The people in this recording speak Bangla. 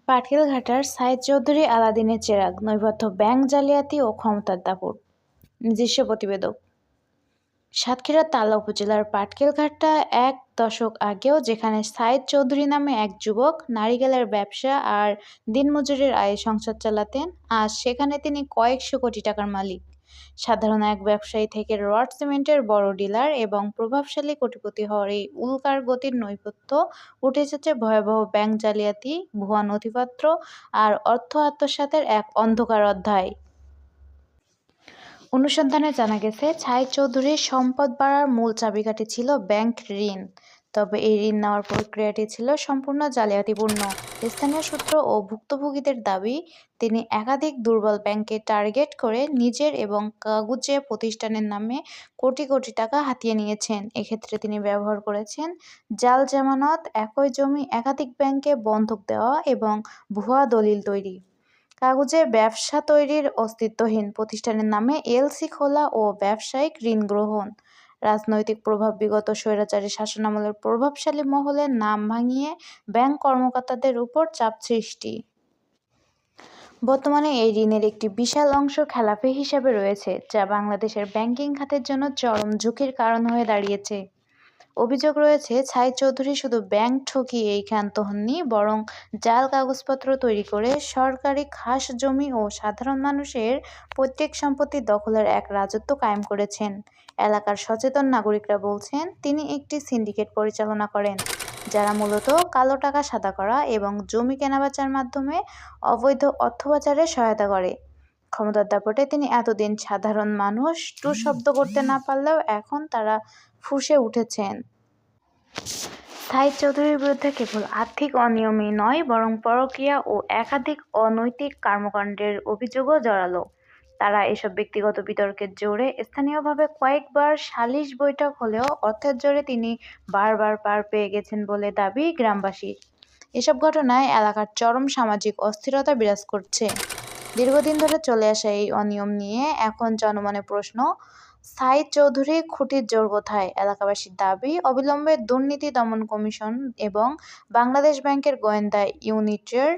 পাটকেলঘাটার সাইদ চৌধুরী আলাদিনের চেরাগ, নৈপথ্য ব্যাংক জালিয়াতি ও ক্ষমতার দাপট। নিজস্ব প্রতিবেদক। সাতক্ষীরার তালা উপজেলার পাটকেলঘাটা এক দশক আগেও যেখানে সাইদ চৌধুরী নামে এক যুবক নারিকেলের ব্যবসা আর দিনমজুরের আয়ে সংসার চালাতেন, আজ সেখানে তিনি কয়েকশো কোটি টাকার মালিক। সাধারণ এক ব্যবসায়ী থেকে রড সিমেন্টের বড় ডিলার এবং প্রভাবশালী কোটিপতি হওয়ার এই উল্কার গতির নৈপথ্য উঠে এসেছে ভয়াবহ ব্যাংক জালিয়াতি, ভুয়া নথিপত্র আর অর্থ আত্মসাতের এক অন্ধকার অধ্যায়। অনুসন্ধানে জানা গেছে, ছাই চৌধুরীর সম্পদ বাড়ার মূল চাবিকাঠি ছিল ব্যাংক ঋণ। তবে এই ঋণ নেওয়ার প্রক্রিয়াটি ছিল সম্পূর্ণ জালিয়াতিপূর্ণ। স্থানীয় সূত্র ও ভুক্তভোগীদের দাবি, তিনি একাধিক দুর্বল ব্যাংককে টার্গেট করে নিজের এবং কাগুজে প্রতিষ্ঠানের নামে কোটি কোটি টাকা হাতিয়ে নিয়েছেন। এক্ষেত্রে তিনি ব্যবহার করেছেন জাল জামানত, একই জমি একাধিক ব্যাংকে বন্ধক দেওয়া এবং ভুয়া দলিল তৈরি। কাগজে ব্যবসা তৈরির, অস্তিত্বহীন প্রতিষ্ঠানের নামে এলসি খোলা ও ব্যবসায়িক ঋণ গ্রহণ। রাজনৈতিক প্রভাব, বিগত স্বৈরাচারী শাসনামলের প্রভাবশালী মহলের নাম ভাঙিয়ে ব্যাংক কর্মকর্তাদের উপর চাপ সৃষ্টি। বর্তমানে এই ঋণের একটি বিশাল অংশ খেলাপি হিসাবে রয়েছে, যা বাংলাদেশের ব্যাংকিং খাতের জন্য চরম ঝুঁকির কারণ হয়ে দাঁড়িয়েছে। অভিযোগ রয়েছে, ছাই চৌধুরী শুধু ব্যাংক ঠকিয়েই ক্ষান্ত হননি, বরং জাল কাগজপত্র তৈরি করে সরকারি খাস জমি ও সাধারণ মানুষের পৈতৃক সম্পত্তি দখলের এক রাজত্ব কায়েম করেছেন। এলাকার সচেতন নাগরিকরা বলছেন, তিনি একটি সিন্ডিকেট পরিচালনা করেন, যারা মূলত কালো টাকা সাদা করা এবং জমি কেনাবেচার মাধ্যমে অবৈধ অর্থ পাচারে সহায়তা করে। ক্ষমতার দাপটে তিনি এতদিন সাধারণ মানুষ টু শব্দ করতে না পারলেও এখন তারা ফুঁসে উঠেছেন। সাইদ চৌধুরীর বিরুদ্ধে কেবল আর্থিক অনিয়মই নয়, বরং পরকীয়া ও একাধিক অনৈতিক কর্মকাণ্ডের অভিযোগও জড়ালো। তারা এসব ব্যক্তিগত বিতর্কের জোরে স্থানীয়ভাবে কয়েকবার সালিশ বৈঠক হলেও অর্থের জোরে তিনি বারবার পার পেয়ে গেছেন বলে দাবি গ্রামবাসীর। এসব ঘটনায় এলাকার চরম সামাজিক অস্থিরতা বিরাজ করছে। দীর্ঘদিন ধরে চলে আসা এই অনিয়ম নিয়ে এখন জনমনে প্রশ্ন, সাইদ চৌধুরী খুঁটির জোর কোথায়? এলাকাবাসীর দাবি, অবিলম্বে দুর্নীতি দমন কমিশন এবং বাংলাদেশ ব্যাংকের গোয়েন্দা ইউনিটের